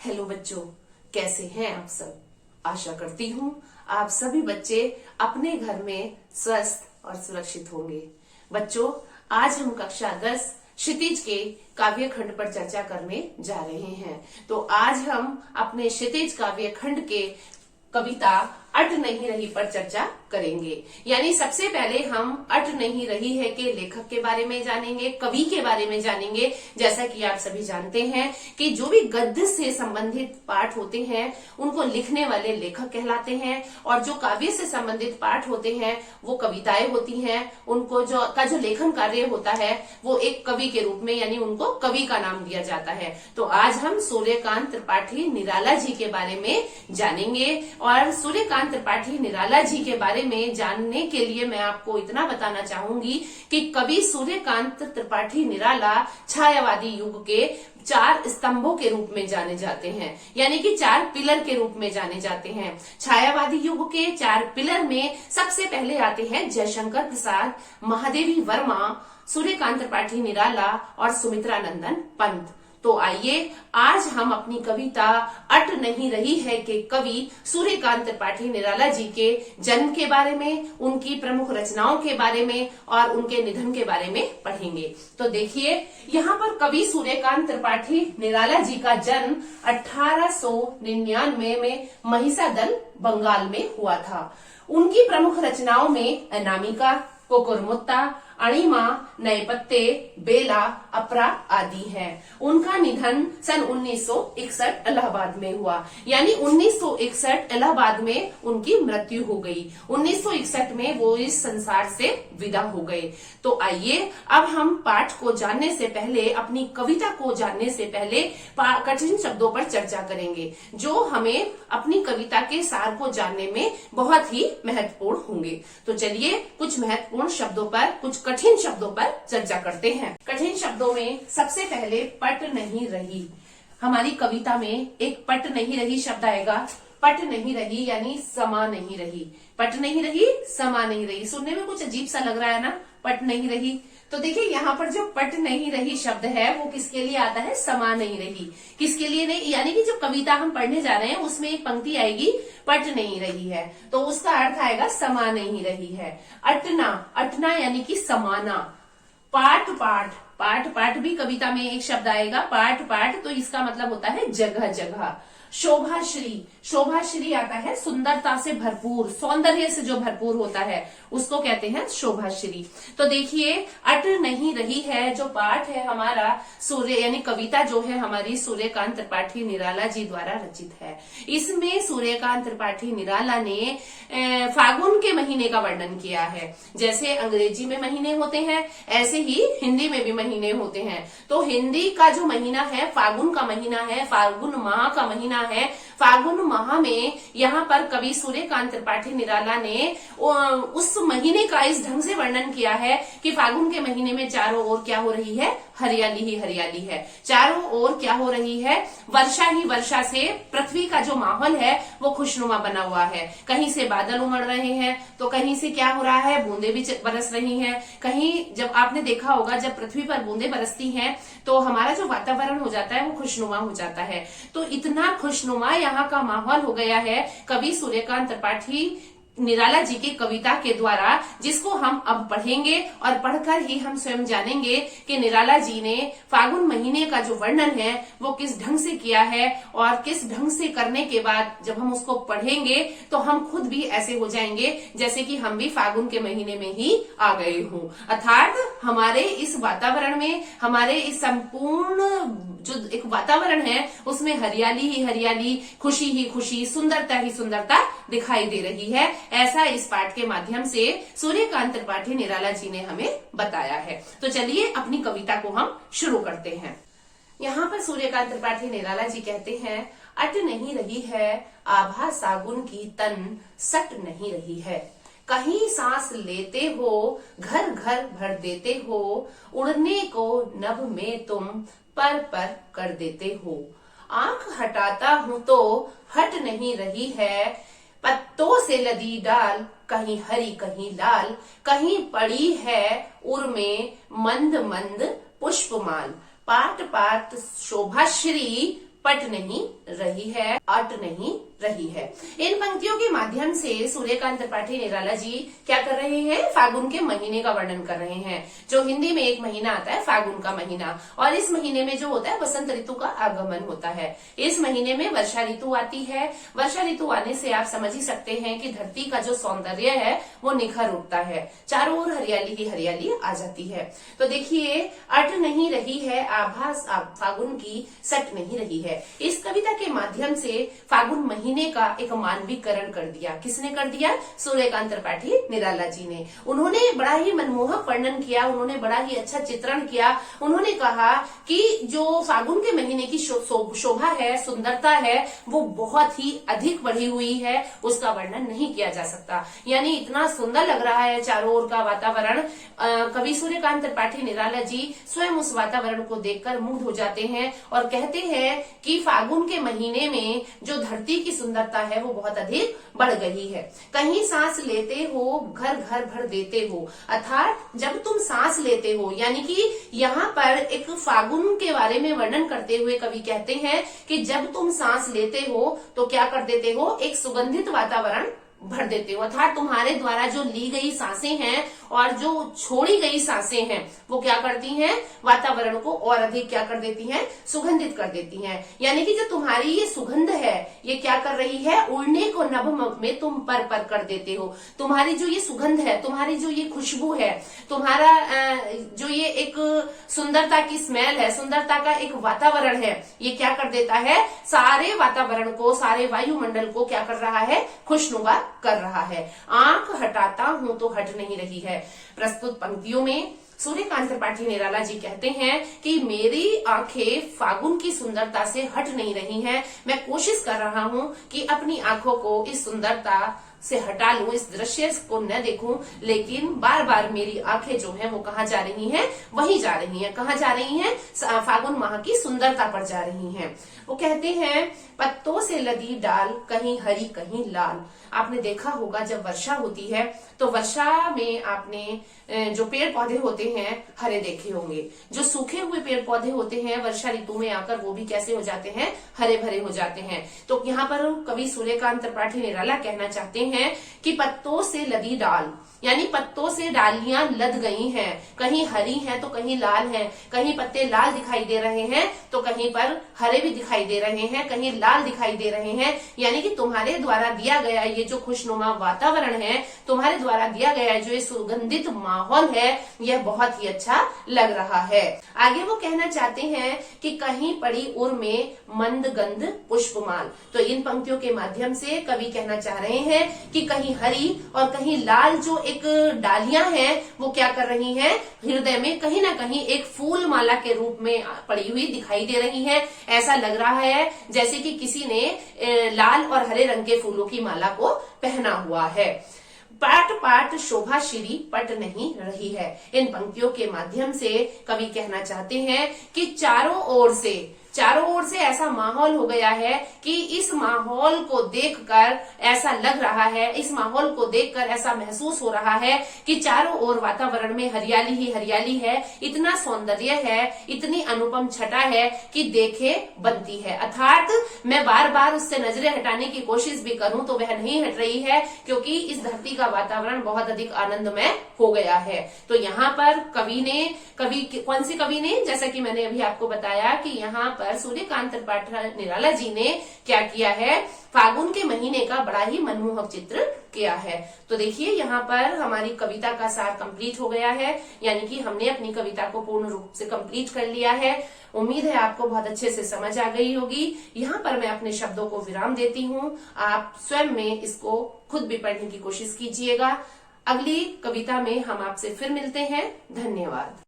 Hello बच्चों, कैसे हैं आप सब। आशा करती हूँ आप सभी बच्चे अपने घर में स्वस्थ और सुरक्षित होंगे। बच्चों, आज हम कक्षा 10 क्षितिज के काव्य खंड पर चर्चा करने जा रहे हैं। तो आज हम अपने क्षितिज काव्य खंड के कविता अट नहीं रही पर चर्चा करेंगे। यानी सबसे पहले हम अट नहीं रही है के लेखक के बारे में जानेंगे, कवि के बारे में जानेंगे। जैसा कि आप सभी जानते हैं कि जो भी गद्य से संबंधित पाठ होते हैं उनको लिखने वाले लेखक कहलाते हैं, और जो काव्य से संबंधित पाठ होते हैं वो कविताएं होती हैं। उनको जो लेखन कार्य होता है वो एक कवि के रूप में, यानी उनको कवि का नाम दिया जाता है। तो आज हम सूर्यकांत त्रिपाठी निराला जी के बारे में जानेंगे। और सूर्यकांत त्रिपाठी निराला जी के बारे में जानने के लिए मैं आपको इतना बताना चाहूंगी कि कवि सूर्यकांत त्रिपाठी निराला छायावादी युग के 4 स्तंभों के रूप में जाने जाते हैं, यानी कि 4 पिलर के रूप में जाने जाते हैं। छायावादी युग के 4 पिलर में सबसे पहले आते हैं जयशंकर प्रसाद, महादेवी वर्मा, सूर्यकांत त्रिपाठी निराला और सुमित्रा नंदन पंत। तो आइए आज हम अपनी कविता अट नहीं रही है के कवि सूर्यकांत त्रिपाठी निराला जी के जन्म के बारे में, उनकी प्रमुख रचनाओं के बारे में और उनके निधन के बारे में पढ़ेंगे। तो देखिए, यहाँ पर कवि सूर्यकांत त्रिपाठी निराला जी का जन्म 1899 में महिषादल, बंगाल में हुआ था। उनकी प्रमुख रचनाओं में अनामिका, कोकुरमुत्ता, अणिमा, नए पत्ते, बेला, अपरा आदि हैं। उनका निधन सन 1961 इलाहाबाद में हुआ, यानी 1961 इलाहाबाद में उनकी मृत्यु हो गई। 1961 में वो इस संसार से विदा हो गए। तो आइए अब हम पाठ को जानने से पहले, अपनी कविता को जानने से पहले कठिन शब्दों पर चर्चा करेंगे, जो हमें अपनी कविता के सार को जानने में बहुत ही महत्वपूर्ण होंगे। तो चलिए कुछ महत्वपूर्ण शब्दों पर, कुछ कठिन शब्दों पर चर्चा करते हैं। कठिन शब्दों में सबसे पहले पट नहीं रही। हमारी कविता में एक पट नहीं रही शब्द आएगा। पट नहीं रही यानी समा नहीं रही। पट नहीं रही, समा नहीं रही। सुनने में कुछ अजीब सा लग रहा है ना, पट नहीं रही। तो देखिए यहाँ पर जो पट नहीं रही शब्द है वो किसके लिए आता है? समा नहीं रही। किसके लिए नहीं, यानी कि जो कविता हम पढ़ने जा रहे हैं उसमें एक पंक्ति आएगी पट नहीं रही है, तो उसका अर्थ आएगा समा नहीं रही है। अटना, अटना यानी कि समाना। पाठ, पाठ, पाठ, पाठ भी कविता में एक शब्द आएगा, पाठ, पाठ, तो इसका मतलब होता है जगह जगह। शोभाश्री, शोभाश्री आता है सुंदरता से भरपूर, सौंदर्य से जो भरपूर होता है उसको कहते हैं शोभाश्री। तो देखिए अट नहीं रही है जो पाठ है हमारा सूर्य, यानी कविता जो है हमारी सूर्यकांत त्रिपाठी निराला जी द्वारा रचित है। इसमें सूर्यकांत त्रिपाठी निराला ने फागुन के महीने का वर्णन किया है। जैसे अंग्रेजी में महीने होते हैं ऐसे ही हिंदी में भी महीने होते हैं। तो हिंदी का जो महीना है फागुन का महीना है, फागुन माह का महीना है। फागुन माह में यहाँ पर कवि सूर्यकांत त्रिपाठी निराला ने उस महीने का इस ढंग से वर्णन किया है कि फागुन के महीने में चारों ओर क्या हो रही है? हरियाली ही हरियाली है। चारों ओर क्या हो रही है? वर्षा ही वर्षा से पृथ्वी का जो माहौल है वो खुशनुमा बना हुआ है। कहीं से बादल उमड़ रहे हैं तो कहीं से क्या हो रहा है? बूंदे भी बरस रही हैं। कहीं जब आपने देखा होगा जब पृथ्वी पर बूंदे बरसती हैं तो हमारा जो वातावरण हो जाता है वो खुशनुमा हो जाता है। तो इतना खुशनुमा यहाँ का माहौल हो गया है कवि सूर्यकांत त्रिपाठी निराला जी की कविता के द्वारा, जिसको हम अब पढ़ेंगे और पढ़कर ही हम स्वयं जानेंगे कि निराला जी ने फागुन महीने का जो वर्णन है वो किस ढंग से किया है, और किस ढंग से करने के बाद जब हम उसको पढ़ेंगे तो हम खुद भी ऐसे हो जाएंगे जैसे कि हम भी फागुन के महीने में ही आ गए हों। अर्थात हमारे इस वातावरण में, हमारे इस संपूर्ण जो एक वातावरण है उसमें हरियाली ही हरियाली, खुशी ही खुशी, सुंदरता ही सुंदरता दिखाई दे रही है। ऐसा इस पाठ के माध्यम से सूर्यकांत त्रिपाठी निराला जी ने हमें बताया है। तो चलिए अपनी कविता को हम शुरू करते हैं। यहाँ पर सूर्यकांत त्रिपाठी निराला जी कहते हैं, अट नहीं रही है आभा सागुन की तन, सट नहीं रही है। कहीं सांस लेते हो, घर घर भर देते हो, उड़ने को नभ में तुम पर पर कर देते हो। आंख हटाता हूं तो हट नहीं रही है, पत्तों से लदी डाल, कहीं हरी कहीं लाल, कहीं पड़ी है उर में मंद मंद पुष्पमाल। पाट पाट शोभाश्री पट नहीं रही है, अट नहीं रही है। इन पंक्तियों के माध्यम से सूर्यकांत त्रिपाठी निराला जी क्या कर रहे हैं? फागुन के महीने का वर्णन कर रहे हैं। जो हिंदी में एक महीना आता है फागुन का महीना, और इस महीने में जो होता है बसंत ऋतु का आगमन होता है। इस महीने में वर्षा ऋतु आती है। वर्षा ऋतु आने से आप समझ ही सकते हैं कि धरती का जो सौंदर्य है वो निखर उठता है, चारों ओर हरियाली ही हरियाली आ जाती है। तो देखिए, अट नहीं रही है आभास फागुन की, सट नहीं रही है। इस कविता के माध्यम से फागुन महीने का एक मानवीकरण कर दिया। किसने कर दिया? सूर्यकांत त्रिपाठी निराला जी ने। उन्होंने बड़ा ही मनमोहक वर्णन किया, उन्होंने बड़ा ही अच्छा चित्रण किया। उन्होंने कहा कि जो फागुन के महीने की शोभा है, सुंदरता है, वो बहुत ही अधिक बढ़ी हुई है, उसका वर्णन नहीं किया जा सकता। यानी इतना सुंदर लग रहा है चारों ओर का वातावरण। कवि सूर्यकांत त्रिपाठी निराला जी स्वयं उस वातावरण को देखकर मुग्ध हो जाते हैं और कहते हैं कि फागुन के महीने में जो धरती की सुंदरता है वो बहुत अधिक बढ़ गई है। कहीं सांस लेते हो, घर घर भर देते हो। अर्थात जब तुम सांस लेते हो, यानी कि यहाँ पर एक फागुन के बारे में वर्णन करते हुए कवि कहते हैं कि जब तुम सांस लेते हो तो क्या कर देते हो? एक सुगंधित वातावरण भर देते हो। अर्थात तुम्हारे द्वारा जो ली गई सांसें हैं और जो छोड़ी गई सांसें हैं वो क्या करती हैं? वातावरण को और अधिक क्या कर देती हैं? सुगंधित कर देती हैं। यानी कि जो तुम्हारी ये सुगंध है ये क्या कर रही है? उड़ने को नभ में तुम पर कर देते हो। तुम्हारी जो ये सुगंध है, तुम्हारी जो ये खुशबू है, तुम्हारा जो ये एक सुंदरता की स्मेल है, सुंदरता का एक वातावरण है, ये क्या कर देता है? सारे वातावरण को, सारे वायुमंडल को क्या कर रहा है? खुशनुमा कर रहा है। आंख हटाता हूं तो हट नहीं रही है। प्रस्तुत पंक्तियों में सूर्यकांत त्रिपाठी निराला जी कहते हैं कि मेरी आंखें फागुन की सुंदरता से हट नहीं रही हैं। मैं कोशिश कर रहा हूं कि अपनी आंखों को इस सुंदरता से हटा लूं, इस दृश्य को न देखूं, लेकिन बार बार मेरी आंखें जो हैं वो कहाँ जा रही हैं? वहीं जा रही हैं। कहाँ जा रही हैं? फागुन माह की सुंदरता पर जा रही हैं। वो कहते हैं, पत्तों से लदी डाल, कहीं हरी कहीं लाल। आपने देखा होगा जब वर्षा होती है तो वर्षा में आपने जो पेड़ पौधे होते हैं हरे देखे होंगे। जो सूखे हुए पेड़ पौधे होते हैं वर्षा ऋतु में आकर वो भी कैसे हो जाते हैं? हरे भरे हो जाते हैं। तो यहाँ पर कवि सूर्यकांत त्रिपाठी निराला कहना चाहते हैं कि पत्तों से लदी डाल, यानी पत्तों से डालियां लद गई हैं। कहीं हरी हैं तो कहीं लाल हैं, कहीं पत्ते लाल दिखाई दे रहे हैं तो कहीं पर हरे भी दिखाई दे रहे हैं, कहीं लाल दिखाई दे रहे हैं। यानी कि तुम्हारे द्वारा दिया गया ये जो खुशनुमा वातावरण है, तुम्हारे द्वारा दिया गया जो ये सुगंधित माहौल है, यह बहुत ही अच्छा लग रहा है। आगे वो कहना चाहते हैं कि कहीं पड़ी उर में मंद गंध पुष्पमाल। तो इन पंक्तियों के माध्यम से कवि कहना चाह रहे हैं कि कहीं हरी और कहीं लाल जो एक डालियां हैं वो क्या कर रही हैं? हृदय में कहीं ना कहीं एक फूल माला के रूप में पड़ी हुई दिखाई दे रही है। ऐसा लग रहा है जैसे कि किसी ने लाल और हरे रंग के फूलों की माला को पहना हुआ है। पाट पाट शोभा श्री पट नहीं रही है। इन पंक्तियों के माध्यम से कवि कहना चाहते हैं कि चारों ओर से ऐसा माहौल हो गया है कि इस माहौल को देखकर ऐसा लग रहा है, इस माहौल को देखकर ऐसा महसूस हो रहा है कि चारों ओर वातावरण में हरियाली ही हरियाली है। इतना सौंदर्य है, इतनी अनुपम छटा है कि देखे बनती है। अर्थात मैं बार बार उससे नजरें हटाने की कोशिश भी करूं तो वह नहीं हट रही है, क्योंकि इस धरती का वातावरण बहुत अधिक आनंदमय हो गया है। तो यहाँ पर कौन से कवि ने, जैसा कि मैंने अभी आपको बताया कि यहाँ पर सूर्यकांत त्रिपाठी निराला जी ने क्या किया है? फागुन के महीने का बड़ा ही मनमोहक चित्र किया है। तो देखिए यहाँ पर हमारी कविता का सार कंप्लीट हो गया है, यानी कि हमने अपनी कविता को पूर्ण रूप से कंप्लीट कर लिया है। उम्मीद है आपको बहुत अच्छे से समझ आ गई होगी। यहाँ पर मैं अपने शब्दों को विराम देती हूँ। आप स्वयं में इसको खुद भी पढ़ने की कोशिश कीजिएगा। अगली कविता में हम आपसे फिर मिलते हैं। धन्यवाद।